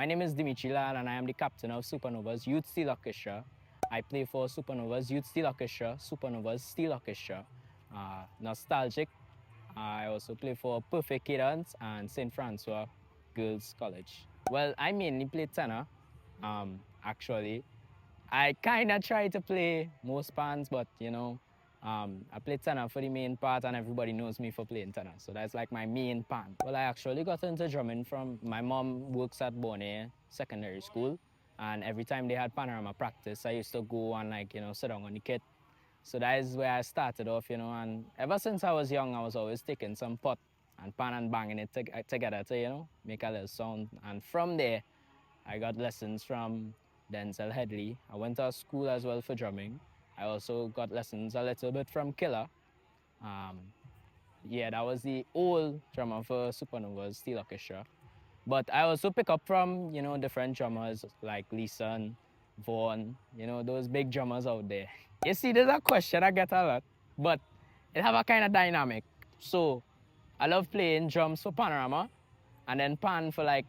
My name is Dimitri Lal and I am the captain of Supernovas Youth Steel Orchestra. I play for Supernovas Youth Steel Orchestra, Supernovas Steel Orchestra, Nostalgic. I also play for Perfect Cadence and St. Francois Girls College. Well, I mainly play tenor, actually. I kind of try to play most pans, but I play tenor for the main part and everybody knows me for playing tenor. So that's like my main pan. Well, I actually got into drumming from, my mom works at Bonnet Secondary School. And every time they had Panorama practice, I used to go and sit down on the kit. So that is where I started off, and ever since I was young, I was always taking some pot and pan and banging it together to, make a little sound. And from there, I got lessons from Denzel Headley. I went to school as well for drumming. I also got lessons a little bit from Killer. Yeah, that was the old drummer for Supernovas Steel Orchestra. But I also pick up from, different drummers like Leeson, Vaughn, those big drummers out there. You see, there's a question I get a lot, but it have a kind of dynamic. So I love playing drums for Panorama and then pan for like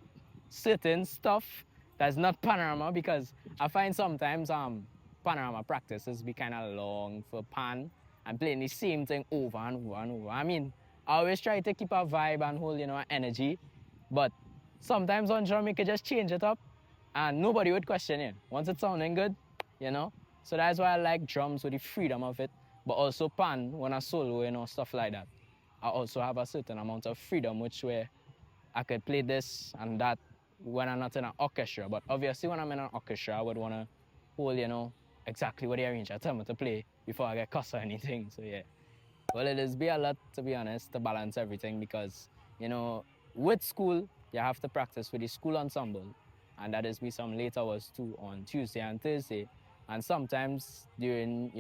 certain stuff that's not Panorama, because I find sometimes Panorama practices be kind of long for pan and playing the same thing over and over and over. I mean, I always try to keep a vibe and hold, energy, but sometimes on drum you could just change it up and nobody would question it. Once it's sounding good, So that's why I like drums with the freedom of it, but also pan when I solo, stuff like that. I also have a certain amount of freedom, which way I could play this and that when I'm not in an orchestra. But obviously when I'm in an orchestra, I would want to hold, exactly what the arranger tell me to play before I get cussed or anything. So yeah. Well, it is be a lot, to be honest, to balance everything because, with school, you have to practice with the school ensemble. And that is be some late hours too on Tuesday and Thursday. And sometimes during,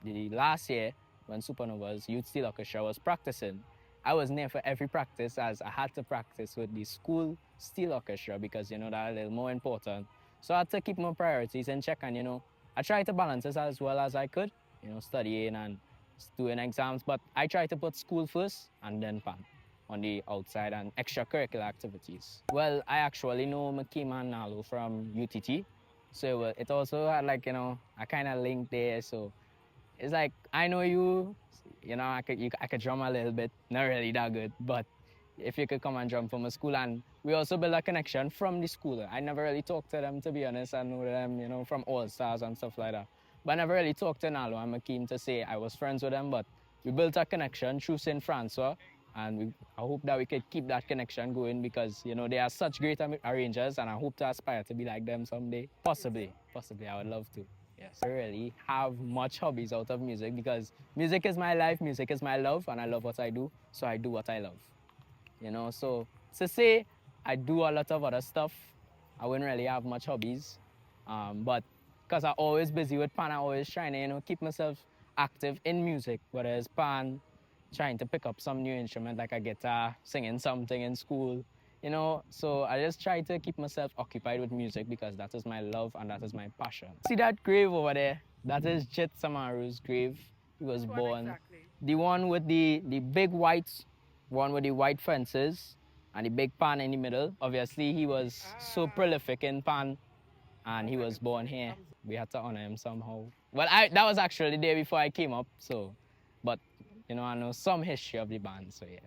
the last year when Supernovas Youth Steel Orchestra was practicing, I was there for every practice as I had to practice with the school steel orchestra because, that a little more important. So I had to keep my priorities in check and, I tried to balance this as well as I could, studying and doing exams, but I try to put school first and then pan on the outside and extracurricular activities. Well, I actually know Makima and Nalo from UTT, so it also had a kind of link there. So it's like I know you, I could drum a little bit, not really that good, but if you could come and drum from a school, and we also build a connection from the school. I never really talked to them, to be honest. I know them, from All Stars and stuff like that. But I never really talked to Nalo. I'm keen to say I was friends with them, but we built a connection through St. Francois, and I hope that we could keep that connection going because, they are such great arrangers, and I hope to aspire to be like them someday. Possibly, I would love to. Yes. I really have much hobbies out of music because music is my life, music is my love, and I love what I do, so I do what I love. So to say I do a lot of other stuff, I wouldn't really have much hobbies. But because I'm always busy with pan, I'm always trying to, keep myself active in music, whether it's pan, trying to pick up some new instrument like a guitar, singing something in school, So I just try to keep myself occupied with music because that is my love and that is my passion. See that grave over there? That is Jit Samaru's grave. He was born. Exactly? The one with the big white one with the white fences and the big pan in the middle. Obviously, he was so prolific in pan, and he was born here. We had to honor him somehow. Well, that was actually the day before I came up, so, but, I know some history of the band, so yeah.